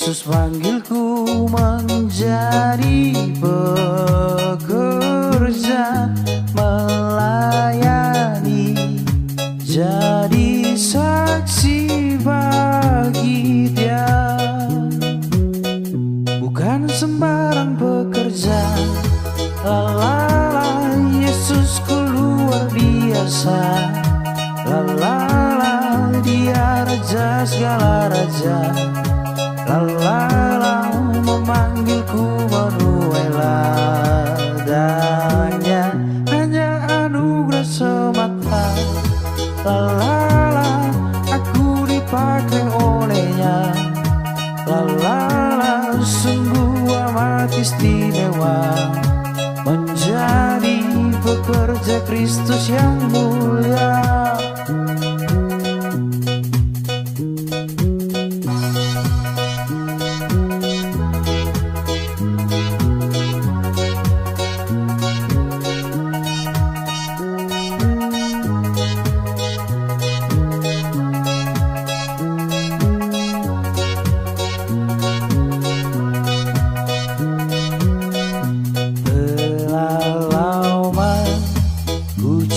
Yesus panggilku menjadi pekerja, melayani, jadi saksi bagi Dia. Bukan sembarang pekerja, lalala, Yesusku luar biasa. Lalala, Dia raja segala raja. Lalala, memanggilku menuai ladangnya, hanya anugerah semata. Lalala, aku dipakai olehnya. Lalala, sungguh amat istimewa, menjadi pekerja Kristus yang mulia.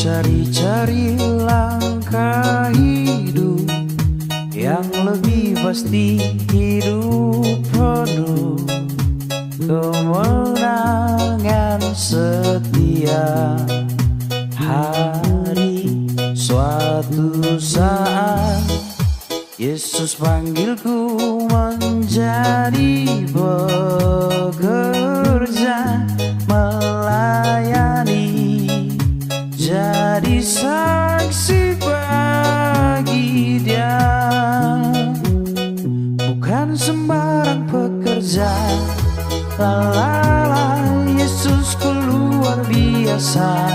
Cari-cari langkah hidup yang lebih pasti, hidup penuh kemenangan setia. Hari suatu saat Yesus panggilku menjadi pekerja, melayani, jadi saksi bagi Dia. Bukan sembarang pekerja, lalala, Yesusku luar biasa.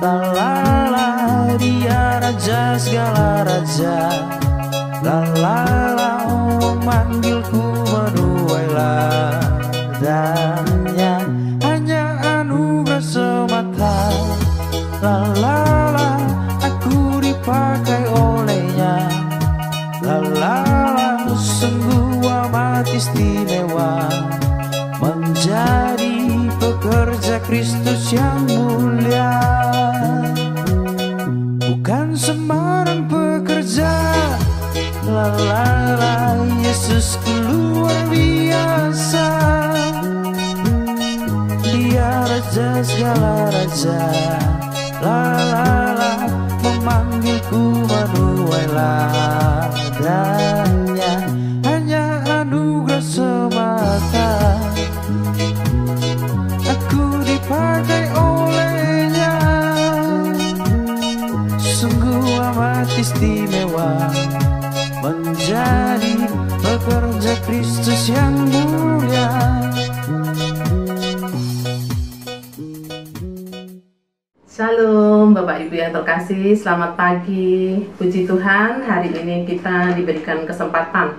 Lalala, Dia raja segala raja. Lalala, memanggilku menuai ladangnya, hanya anugerah semata. Lalala, aku dipakai olehnya. Lalala, sungguh amat istimewa, menjadi pekerja Kristus yang mulia. Bukan sembarang pekerja, lalala, Yesus luar biasa. Dia raja segala raja. Lalala, memanggilku menuai ladangnya, hanya anugerah semata. Aku dipakai olehnya, sungguh amat istimewa, menjadi pekerja Kristus yang mulia. Shalom Bapak Ibu yang terkasih, selamat pagi. Puji Tuhan, hari ini kita diberikan kesempatan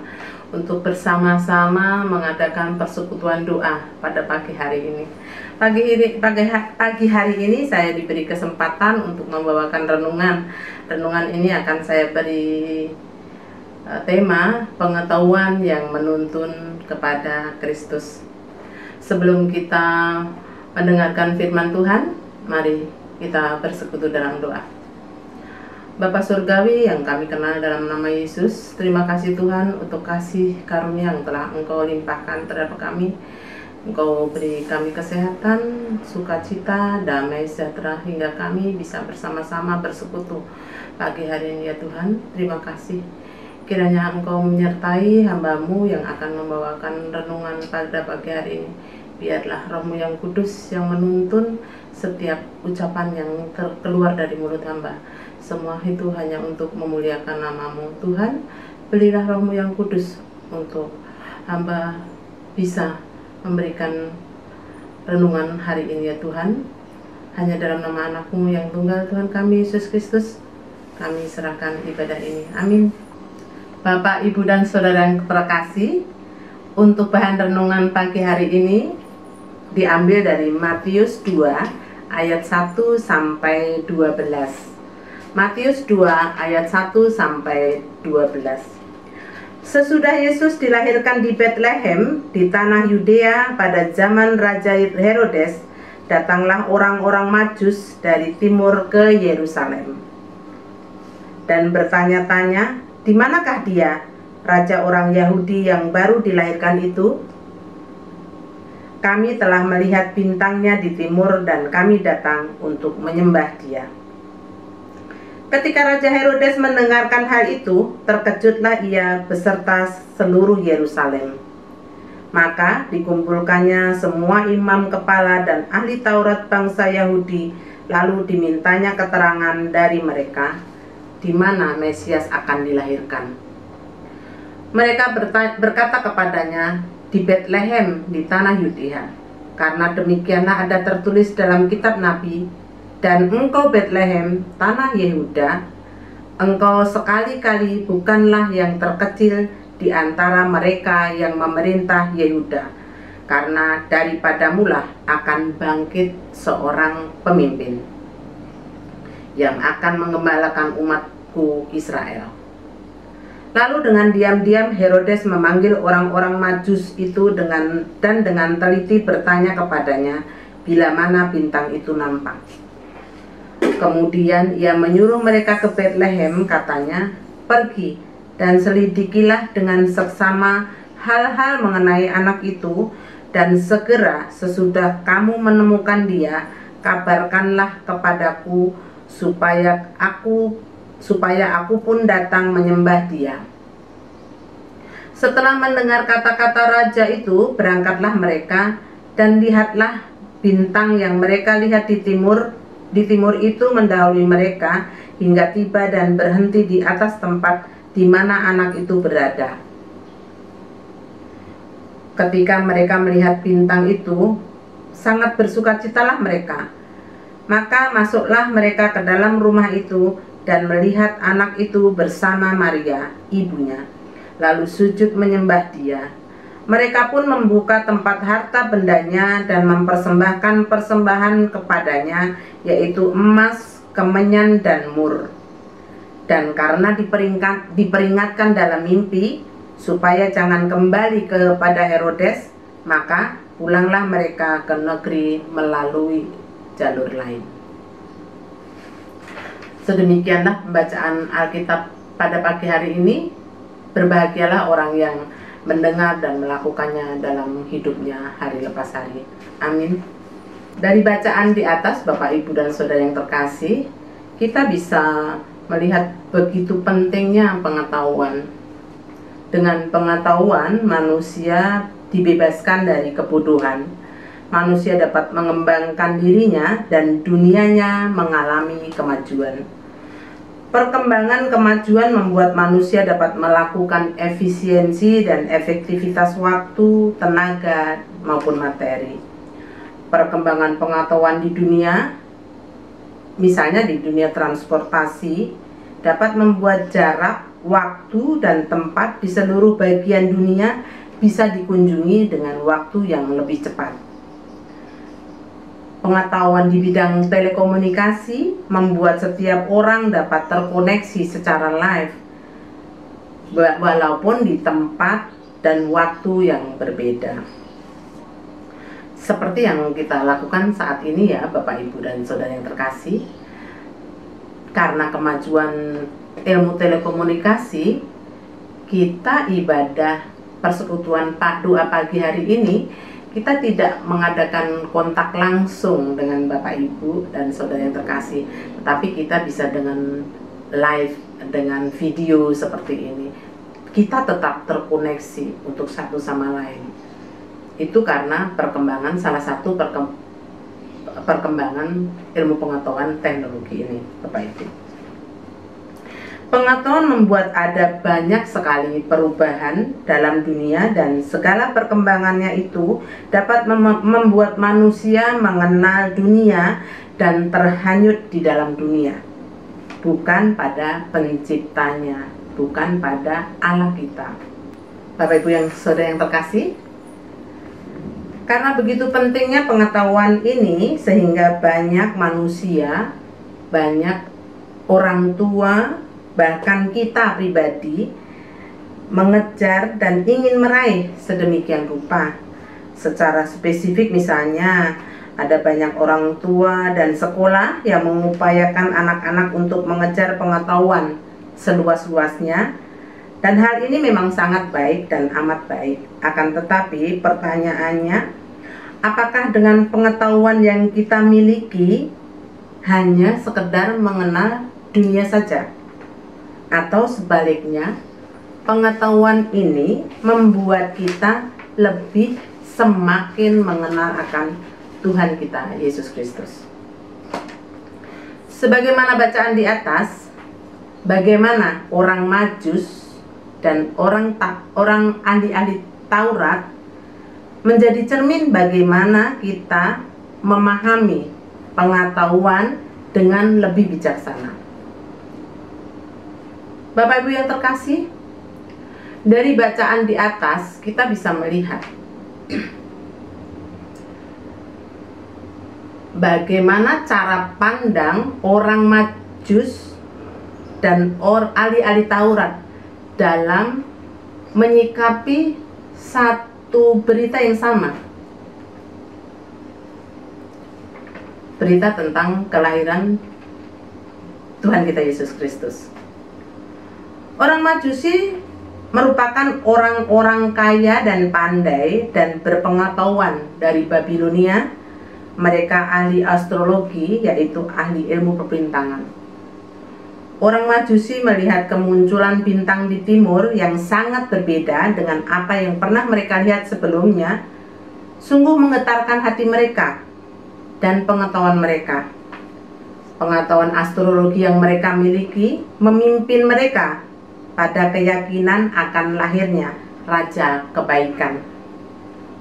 untuk bersama-sama mengadakan persekutuan doa pada pagi hari ini. Pagi hari ini saya diberi kesempatan untuk membawakan renungan. Renungan ini akan saya beri tema pengetahuan yang menuntun kepada Kristus. Sebelum kita mendengarkan firman Tuhan, mari kita bersekutu dalam doa. Bapa Surgawi yang kami kenal dalam nama Yesus, terima kasih Tuhan untuk kasih karunia yang telah Engkau limpahkan terhadap kami. Engkau beri kami kesehatan, sukacita, damai sejahtera hingga kami bisa bersama-sama bersekutu pagi hari ini ya Tuhan. Terima kasih. Kiranya Engkau menyertai hamba-Mu yang akan membawakan renungan pada pagi hari ini. Biarlah Roh-Mu yang kudus yang menuntun setiap ucapan yang keluar dari mulut hamba. Semua itu hanya untuk memuliakan nama-Mu Tuhan. Berilah Roh-Mu yang kudus untuk hamba bisa memberikan renungan hari ini ya Tuhan. Hanya dalam nama anak-Mu yang tunggal Tuhan kami Yesus Kristus, kami serahkan ibadah ini. Amin. Bapak, Ibu, dan Saudara yang terkasih, untuk bahan renungan pagi hari ini diambil dari Matius 2 ayat 1 sampai 12. Matius 2 ayat 1 sampai 12. Sesudah Yesus dilahirkan di Betlehem di tanah Yudea pada zaman Raja Herodes, datanglah orang-orang Majus dari timur ke Yerusalem dan bertanya-tanya, "Di manakah dia, raja orang Yahudi yang baru dilahirkan itu? Kami telah melihat bintangnya di timur dan kami datang untuk menyembah dia." Ketika Raja Herodes mendengarkan hal itu, terkejutlah ia beserta seluruh Yerusalem. Maka dikumpulkannya semua imam kepala dan ahli Taurat bangsa Yahudi, lalu dimintanya keterangan dari mereka di mana Mesias akan dilahirkan. Mereka berkata kepadanya, "Di Betlehem di tanah Yudea, karena demikianlah ada tertulis dalam kitab Nabi, dan engkau Betlehem, tanah Yehuda, engkau sekali-kali bukanlah yang terkecil di antara mereka yang memerintah Yehuda, karena daripadamulah akan bangkit seorang pemimpin yang akan mengembalakan umatku Israel." Lalu dengan diam-diam Herodes memanggil orang-orang Majus itu dengan teliti bertanya kepadanya bila mana bintang itu nampak. Kemudian ia menyuruh mereka ke Betlehem, katanya, "Pergi dan selidikilah dengan seksama hal-hal mengenai anak itu, dan segera sesudah kamu menemukan dia, kabarkanlah kepadaku supaya aku pun datang menyembah dia." Setelah mendengar kata-kata raja itu, berangkatlah mereka, dan lihatlah bintang yang mereka lihat di timur itu mendahului mereka hingga tiba dan berhenti di atas tempat di mana anak itu berada. Ketika mereka melihat bintang itu, sangat bersukacitalah mereka. Maka masuklah mereka ke dalam rumah itu dan melihat anak itu bersama Maria, ibunya, lalu sujud menyembah dia. Mereka pun membuka tempat harta bendanya dan mempersembahkan persembahan kepadanya, yaitu emas, kemenyan, dan mur. Dan karena diperingatkan dalam mimpi supaya jangan kembali kepada Herodes, maka pulanglah mereka ke negeri melalui jalur lain. Sedemikianlah pembacaan Alkitab pada pagi hari ini. Berbahagialah orang yang mendengar dan melakukannya dalam hidupnya hari lepas hari. Amin. Dari bacaan di atas, Bapak, Ibu, dan Saudara yang terkasih, kita bisa melihat begitu pentingnya pengetahuan. Dengan pengetahuan, manusia dibebaskan dari kebodohan. Manusia dapat mengembangkan dirinya dan dunianya mengalami kemajuan. Perkembangan kemajuan membuat manusia dapat melakukan efisiensi dan efektivitas waktu, tenaga, maupun materi. Perkembangan pengetahuan di dunia, misalnya di dunia transportasi, dapat membuat jarak, waktu, dan tempat di seluruh bagian dunia bisa dikunjungi dengan waktu yang lebih cepat. Pengetahuan di bidang telekomunikasi membuat setiap orang dapat terkoneksi secara live, walaupun di tempat dan waktu yang berbeda. Seperti yang kita lakukan saat ini ya, Bapak, Ibu, dan Saudara yang terkasih. Karena kemajuan ilmu telekomunikasi, kita ibadah persekutuan doa pagi hari ini, kita tidak mengadakan kontak langsung dengan Bapak, Ibu, dan Saudara yang terkasih, tetapi kita bisa dengan live, dengan video seperti ini. Kita tetap terkoneksi untuk satu sama lain. Itu karena perkembangan, salah satu perkembangan ilmu pengetahuan teknologi ini, Bapak, Ibu. Pengetahuan membuat ada banyak sekali perubahan dalam dunia, dan segala perkembangannya itu dapat membuat manusia mengenal dunia dan terhanyut di dalam dunia, bukan pada penciptanya, bukan pada Allah kita. Bapak, Ibu, yang Saudara yang terkasih, karena begitu pentingnya pengetahuan ini, sehingga banyak manusia, banyak orang tua, bahkan kita pribadi mengejar dan ingin meraih sedemikian rupa. Secara spesifik misalnya, ada banyak orang tua dan sekolah yang mengupayakan anak-anak untuk mengejar pengetahuan seluas-luasnya, dan hal ini memang sangat baik dan amat baik. Akan tetapi pertanyaannya, apakah dengan pengetahuan yang kita miliki hanya sekedar mengenal dunia saja? Atau sebaliknya, pengetahuan ini membuat kita lebih semakin mengenal akan Tuhan kita Yesus Kristus. Sebagaimana bacaan di atas, bagaimana orang Majus dan orang ahli-ahli Taurat menjadi cermin bagaimana kita memahami pengetahuan dengan lebih bijaksana. Bapak Ibu yang terkasih, dari bacaan di atas kita bisa melihat bagaimana cara pandang orang Majus dan ahli-ahli Taurat dalam menyikapi satu berita yang sama, berita tentang kelahiran Tuhan kita Yesus Kristus. Orang Majusi merupakan orang-orang kaya dan pandai dan berpengetahuan dari Babilonia. Mereka ahli astrologi, yaitu ahli ilmu perbintangan. Orang Majusi melihat kemunculan bintang di timur yang sangat berbeda dengan apa yang pernah mereka lihat sebelumnya. Sungguh menggetarkan hati mereka dan pengetahuan mereka. Pengetahuan astrologi yang mereka miliki memimpin mereka pada keyakinan akan lahirnya Raja Kebaikan.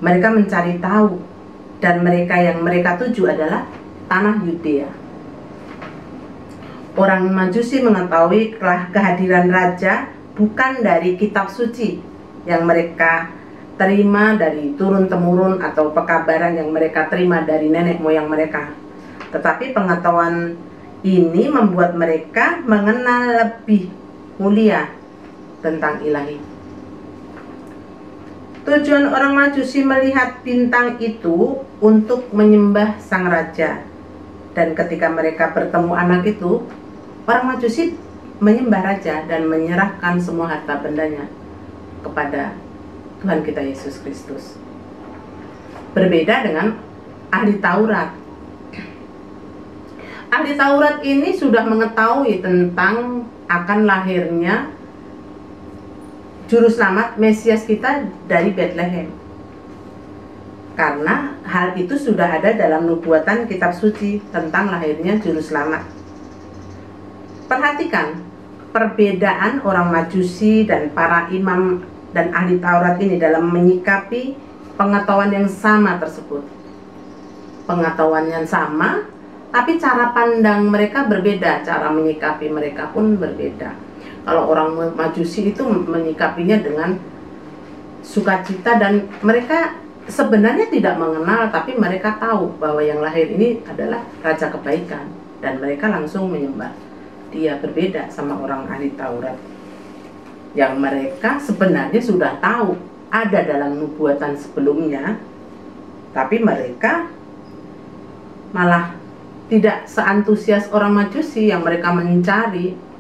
Mereka mencari tahu, dan mereka yang mereka tuju adalah tanah Yudea. Orang Majusi mengetahui kehadiran Raja bukan dari kitab suci yang mereka terima dari turun-temurun atau pekabaran yang mereka terima dari nenek moyang mereka. Tetapi pengetahuan ini membuat mereka mengenal lebih mulia tentang ilahi. Tujuan orang Majusi melihat bintang itu untuk menyembah sang raja. Dan ketika mereka bertemu anak itu, orang Majusi menyembah raja dan menyerahkan semua harta bendanya kepada Tuhan kita Yesus Kristus. Berbeda dengan ahli Taurat. Ahli Taurat ini sudah mengetahui tentang akan lahirnya Juru Selamat Mesias kita dari Bethlehem, karena hal itu sudah ada dalam nubuatan kitab suci tentang lahirnya Juru Selamat. Perhatikan perbedaan orang Majusi dan para imam dan ahli Taurat ini dalam menyikapi pengetahuan yang sama tersebut. Pengetahuan yang sama, tapi cara pandang mereka berbeda, cara menyikapi mereka pun berbeda. Kalau orang Majusi itu menyikapinya dengan sukacita, dan mereka sebenarnya tidak mengenal, tapi mereka tahu bahwa yang lahir ini adalah Raja Kebaikan, dan mereka langsung menyembah dia. Berbeda sama orang ahli Taurat yang mereka sebenarnya sudah tahu ada dalam nubuatan sebelumnya, tapi mereka malah tidak seantusias orang Majusi yang mereka mencari.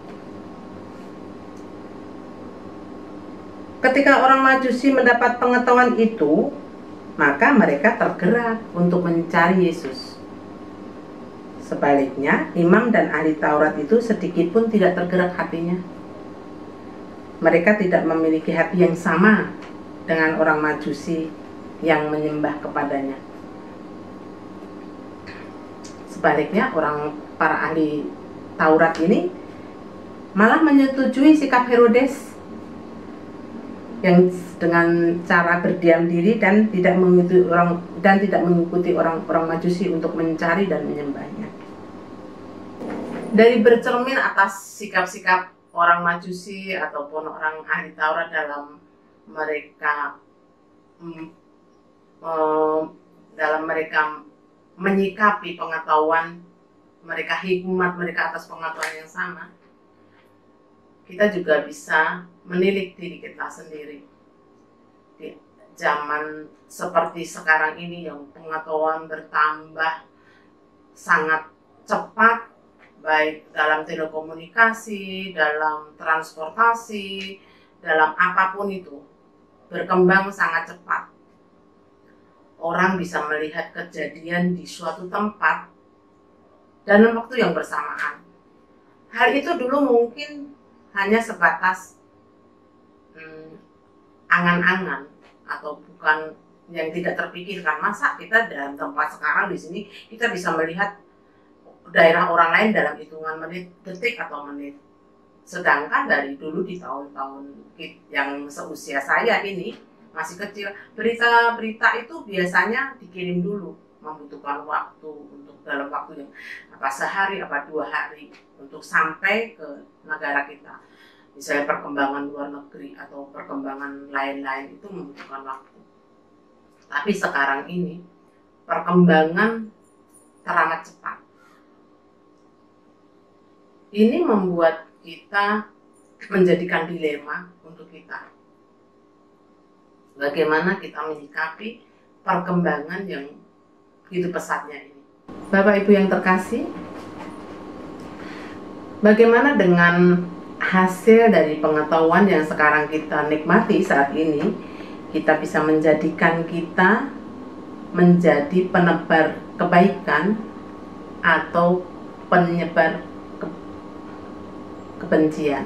Ketika orang Majusi mendapat pengetahuan itu, maka mereka tergerak untuk mencari Yesus. Sebaliknya, imam dan ahli Taurat itu sedikit pun tidak tergerak hatinya. Mereka tidak memiliki hati yang sama dengan orang Majusi yang menyembah kepadanya. Sebaliknya, para ahli Taurat ini malah menyetujui sikap Herodes yang dengan cara berdiam diri dan tidak mengikuti orang Majusi untuk mencari dan menyembahnya. Dari bercermin atas sikap-sikap orang Majusi ataupun orang ahli Taurat dalam mereka menyikapi pengetahuan mereka, hikmat mereka atas pengetahuan yang sama, kita juga bisa menilik diri kita sendiri. Di zaman seperti sekarang ini yang pengetahuan bertambah sangat cepat, baik dalam telekomunikasi, dalam transportasi, dalam apapun itu, berkembang sangat cepat. Orang bisa melihat kejadian di suatu tempat dalam waktu yang bersamaan. Hal itu dulu mungkin hanya sebatas angan-angan atau bukan yang tidak terpikirkan. Masa kita dalam tempat sekarang di sini kita bisa melihat daerah orang lain dalam hitungan menit, detik atau menit. Sedangkan dari dulu di tahun-tahun yang seusia saya ini masih kecil, berita-berita itu biasanya dikirim dulu, membutuhkan waktu untuk dalam waktu yang apa sehari apa 2 hari untuk sampai ke negara kita. Misalnya perkembangan luar negeri atau perkembangan lain-lain itu membutuhkan waktu. Tapi sekarang ini perkembangan teramat cepat. Ini membuat kita menjadikan dilema untuk kita. Bagaimana kita menyikapi perkembangan yang begitu pesatnya ini. Bapak Ibu yang terkasih, bagaimana dengan hasil dari pengetahuan yang sekarang kita nikmati saat ini? Kita bisa menjadikan kita menjadi penebar kebaikan atau penyebar kebencian.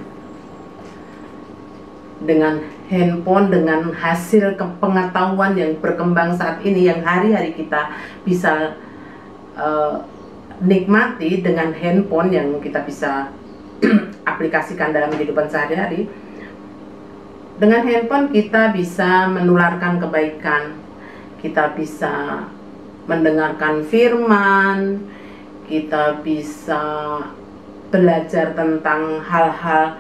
Dengan handphone, dengan hasil pengetahuan yang berkembang saat ini, yang hari-hari kita bisa nikmati dengan handphone yang kita bisa aplikasikan dalam kehidupan sehari-hari. Dengan handphone kita bisa menularkan kebaikan, kita bisa mendengarkan firman, kita bisa belajar tentang hal-hal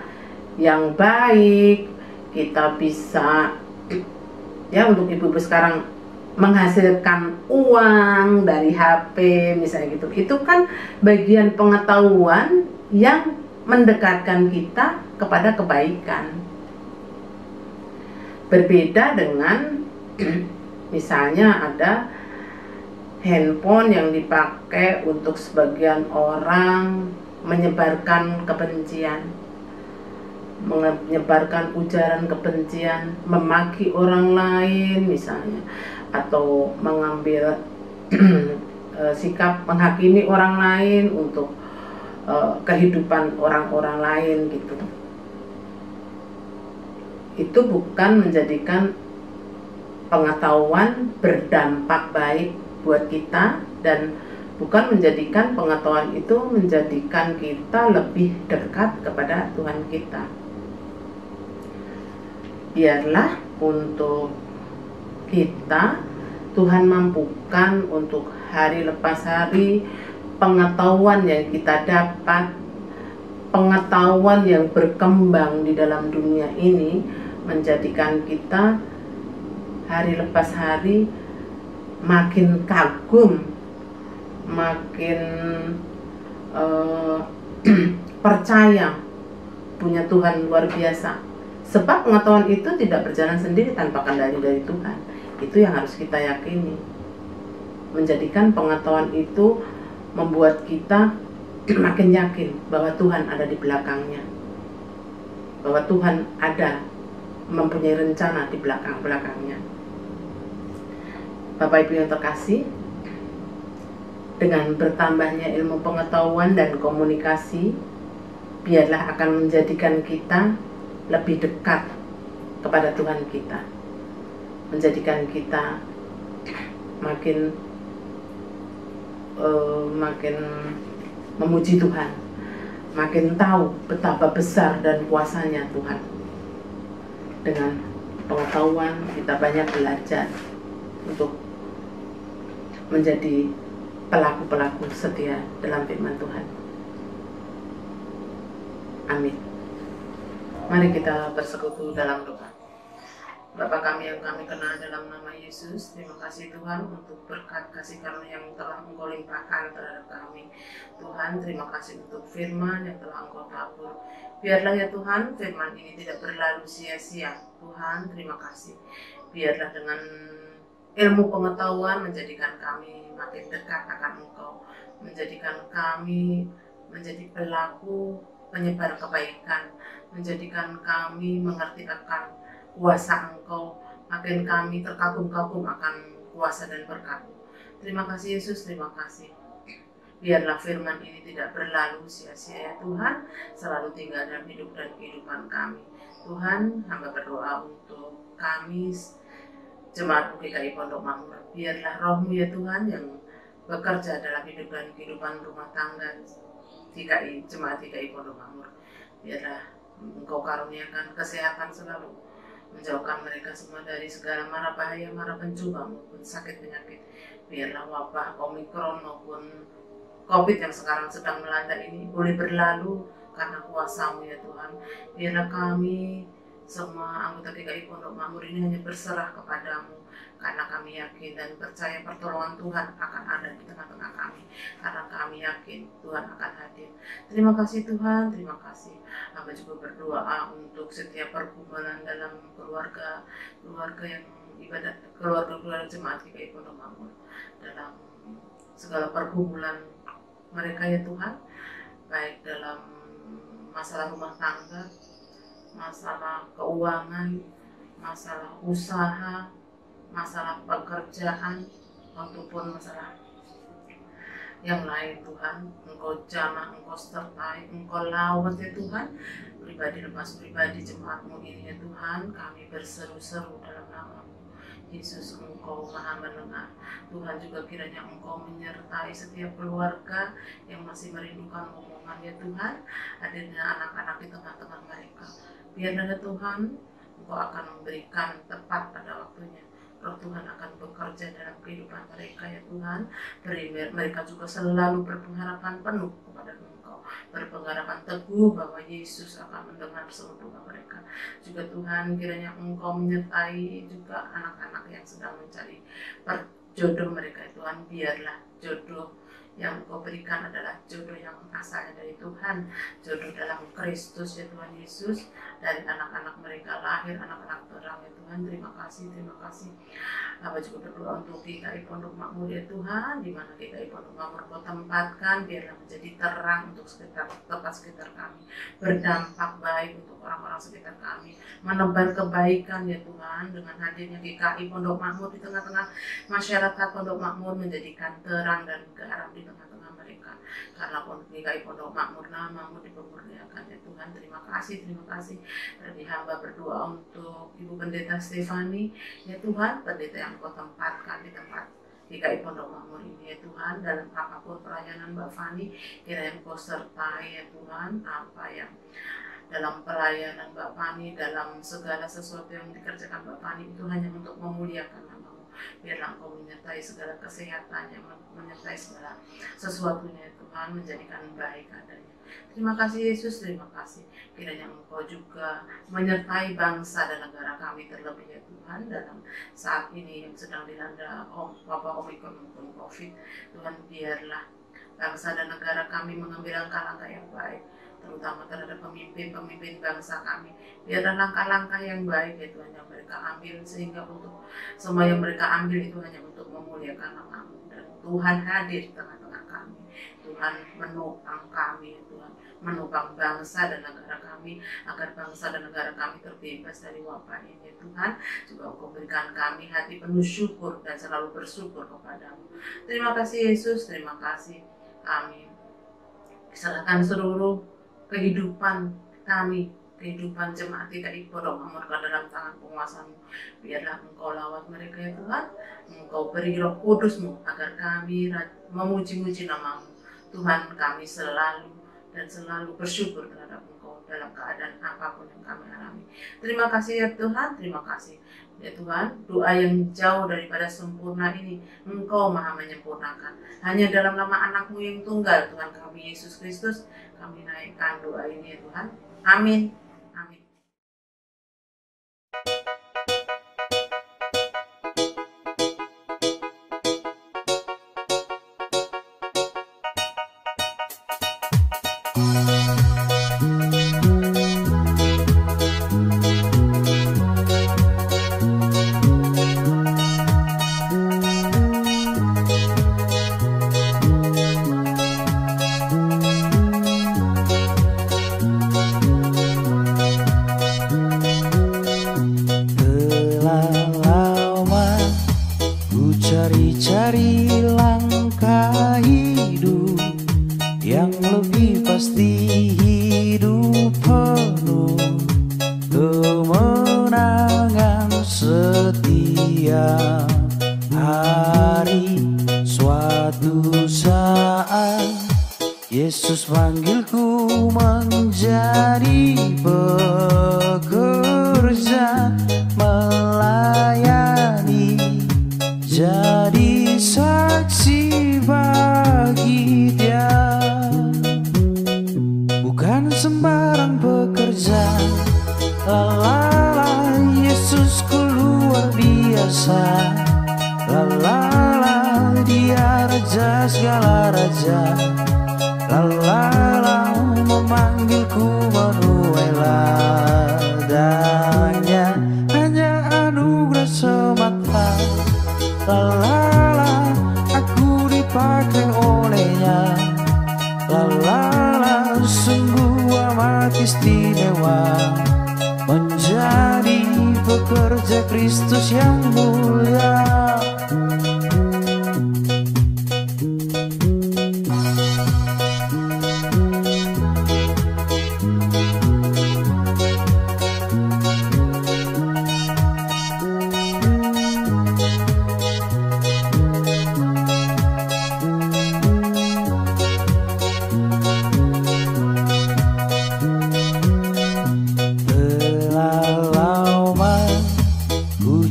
yang baik, kita bisa untuk ibu-ibu sekarang menghasilkan uang dari HP misalnya gitu. Itu kan bagian pengetahuan yang mendekatkan kita kepada kebaikan. Berbeda dengan misalnya ada handphone yang dipakai untuk sebagian orang menyebarkan kebencian, menyebarkan ujaran kebencian, memaki orang lain misalnya, atau mengambil sikap menghakimi orang lain untuk kehidupan orang-orang lain gitu. Itu bukan menjadikan pengetahuan berdampak baik buat kita, dan bukan menjadikan pengetahuan itu menjadikan kita lebih dekat kepada Tuhan kita. Biarlah untuk kita, Tuhan mampukan untuk hari lepas hari pengetahuan yang kita dapat, pengetahuan yang berkembang di dalam dunia ini menjadikan kita hari lepas hari makin kagum, makin percaya punya Tuhan luar biasa. Sebab pengetahuan itu tidak berjalan sendiri tanpa kendali dari Tuhan. Itu yang harus kita yakini. Menjadikan pengetahuan itu membuat kita makin yakin bahwa Tuhan ada di belakangnya, bahwa Tuhan ada mempunyai rencana di belakangnya. Bapak Ibu yang terkasih, dengan bertambahnya ilmu pengetahuan dan komunikasi, biarlah akan menjadikan kita lebih dekat kepada Tuhan kita, menjadikan kita makin memuji Tuhan, makin tahu betapa besar dan kuasanya Tuhan. Dengan pengetahuan kita banyak belajar untuk menjadi pelaku-pelaku setia dalam firman Tuhan. Amin. Mari kita bersekutu dalam doa. Bapa kami yang kami kenal dalam nama Yesus, terima kasih Tuhan untuk berkat kasih karunia yang telah Engkau limpahkan terhadap kami. Tuhan, terima kasih untuk firman yang telah Engkau tabur. Biarlah ya Tuhan, firman ini tidak berlalu sia-sia. Tuhan, terima kasih. Biarlah dengan ilmu pengetahuan menjadikan kami makin dekat akan Engkau, menjadikan kami menjadi pelaku penyebar kebaikan, menjadikan kami mengerti akan kuasa Engkau, makin kami terkagum-kagum akan kuasa dan berkat-Mu. Terima kasih Yesus, terima kasih. Biarlah firman ini tidak berlalu sia-sia ya Tuhan, selalu tinggal dalam hidup dan kehidupan kami. Tuhan, hamba berdoa untuk kami, Jemaat GKI Pondok Makmur. Biarlah Roh-Mu ya Tuhan yang bekerja dalam hidup dan kehidupan rumah tangga Jemaat GKI Pondok Makmur. Biarlah Engkau karuniakan kesehatan selalu, menjauhkan mereka semua dari segala mara bahaya, mara pencobaan maupun sakit penyakit. Biarlah wabah Omikron maupun COVID yang sekarang sedang melanda ini boleh berlalu karena kuasa-Mu ya Tuhan. Biarlah kami semua anggota GKI Pondok Makmur ini hanya berserah kepadamu, karena kami yakin dan percaya pertolongan Tuhan akan ada di tengah-tengah kami, karena kami yakin Tuhan akan hadir. Terima kasih Tuhan, terima kasih. Hamba juga berdoa untuk setiap pergumulan dalam keluarga yang ibadat, keluarga jemaat GKI Pondok Makmur, dalam segala pergumulan mereka ya Tuhan, baik dalam masalah rumah tangga, masalah keuangan, masalah usaha, masalah pekerjaan, ataupun masalah yang lain Tuhan. Engkau jamah, Engkau sertai, Engkau lawat ya Tuhan, pribadi lepas pribadi jemaat-Mu ini ya Tuhan. Kami berseru-seru dalam nama-Mu Yesus. Engkau maha mendengar Tuhan. Juga kiranya Engkau menyertai setiap keluarga yang masih merindukan omongan ya Tuhan, hadirnya anak-anak di tengah-tengah mereka. Biarlah ya Tuhan, Engkau akan memberikan tepat pada waktunya. Roh Tuhan akan bekerja dalam kehidupan mereka ya Tuhan. Mereka juga selalu berpengharapan penuh kepada Engkau, berpengharapan teguh bahwa Yesus akan mendengar semua doa mereka. Juga Tuhan, kiranya Engkau menyertai juga anak-anak yang sedang mencari jodoh mereka ya Tuhan. Biarlah jodoh yang Engkau berikan adalah jodoh yang asalnya dari Tuhan, jodoh dalam Kristus ya Tuhan Yesus. Dari anak-anak mereka lahir anak-anak terang ya Tuhan. Terima kasih, terima kasih. Hamba juga berdoa untuk GKI Pondok Makmur ya Tuhan, di mana GKI Pondok Makmur Kau tempatkan, biarlah menjadi terang untuk tempat sekitar kami, berdampak baik untuk orang-orang sekitar kami, menebar kebaikan ya Tuhan. Dengan hadirnya GKI Pondok Makmur di tengah-tengah masyarakat Pondok Makmur, menjadikan terang dan garam di tengah-tengah mereka. Karena GKI Pondok Makmur nama-Mu dipermuliakan ya Tuhan. Terima kasih, terima kasih. Tadi hamba berdoa untuk Ibu Pendeta Stefani ya Tuhan, pendeta yang Kau tempatkan di tempat GKI Pondok Makmur ini ya Tuhan. Dalam apapun pelayanan Mbak Fani, kiranya Kau sertai ya Tuhan. Apa yang dalam pelayanan Mbak Fani, dalam segala sesuatu yang dikerjakan Mbak Fani itu hanya untuk memuliakan nama-Mu. Biarlah Engkau menyertai segala kesehatannya, menyertai segala sesuatunya Tuhan, menjadikan baik adanya. Terima kasih Yesus, terima kasih. Kiranya Engkau juga menyertai bangsa dan negara kami terlebih ya Tuhan, dalam saat ini yang sedang dilanda wabah Omikron maupun COVID. Tuhan, biarlah bangsa dan negara kami mengambil langkah-langkah yang baik, terutama terhadap pemimpin bangsa kami. Biarlah langkah-langkah yang baik ya Tuhan yang mereka ambil, sehingga untuk semua yang mereka ambil itu hanya untuk memuliakan nama-Mu. Dan Tuhan hadir di tengah-tengah kami. Tuhan menopang kami ya Tuhan, menopang bangsa dan negara kami, agar bangsa dan negara kami terbebas dari wabah ini ya Tuhan. Juga Engkau berikan kami hati penuh syukur dan selalu bersyukur kepadamu. Terima kasih Yesus, terima kasih. Amin. Serahkan seluruh kehidupan kami, kehidupan jemaat GKI Pondok Makmur ke dalam tangan penguasa-Mu. Biarlah Engkau lawat mereka ya Tuhan. Engkau beri Roh Kudus-Mu agar kami memuji-muji nama-Mu. Tuhan, kami selalu dan selalu bersyukur terhadap Engkau dalam keadaan apapun yang kami alami. Terima kasih ya Tuhan, terima kasih ya Tuhan. Doa yang jauh daripada sempurna ini Engkau maha menyempurnakan. Hanya dalam nama anak-Mu yang tunggal Tuhan kami Yesus Kristus, kami naikkan doa ini ya Tuhan. Amin. Amin. Cari-cari langkah hidup yang lebih pasti, hidup penuh kemenangan setiap hari. Suatu saat Yesus panggilku menjadi pekerja, melayani, jadi saksi bagi Dia. Bukan sembarang pekerja, lalala, Yesusku luar biasa. Lalala, Dia raja segala raja. Lalala, memanggilku menuai ladangnya, hanya anugerah semata. Lalala, aku dipakai olehnya. Lalala, sungguh amat istimewa menjadi pekerja Kristus yang mulia.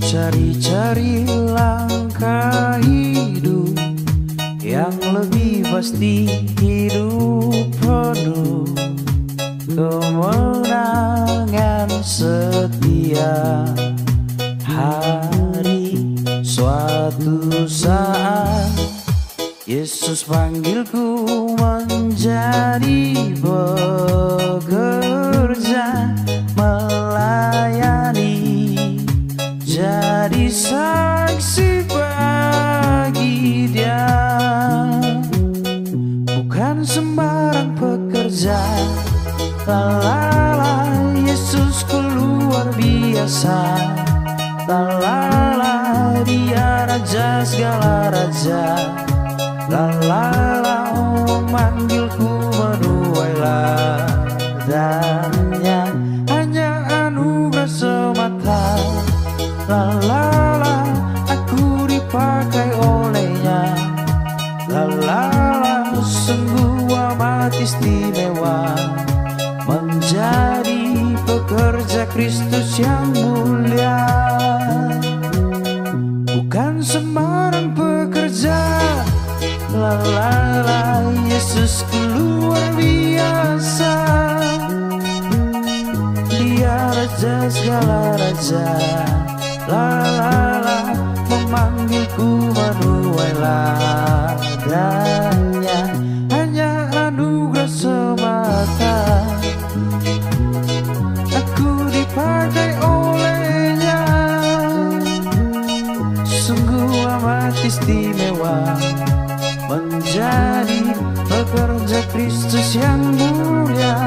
Cari-cari langkah hidup yang lebih pasti, hidup penuh kemenangan setiap hari. Suatu saat Yesus panggilku menjadi pekerja, melayani, jadi saksi bagi Dia. Bukan sembarang pekerja, lalala, Yesusku luar biasa. Lalala, Dia raja segala raja. Lalala, memanggilku menuai ladangnya, hanya anugerah semata. Lalala, aku dipakai olehnya. Lalala, sungguh amat istimewa menjadi pekerja Kristus yang mulia. Bukan sembarang pekerja, lalala, Yesus luar biasa. Dia raja segala raja. Lalala, memanggilku menuai ladangnya, hanya anugerah semata. Aku dipakai olehnya, sungguh amat istimewa menjadi pekerja Kristus yang mulia.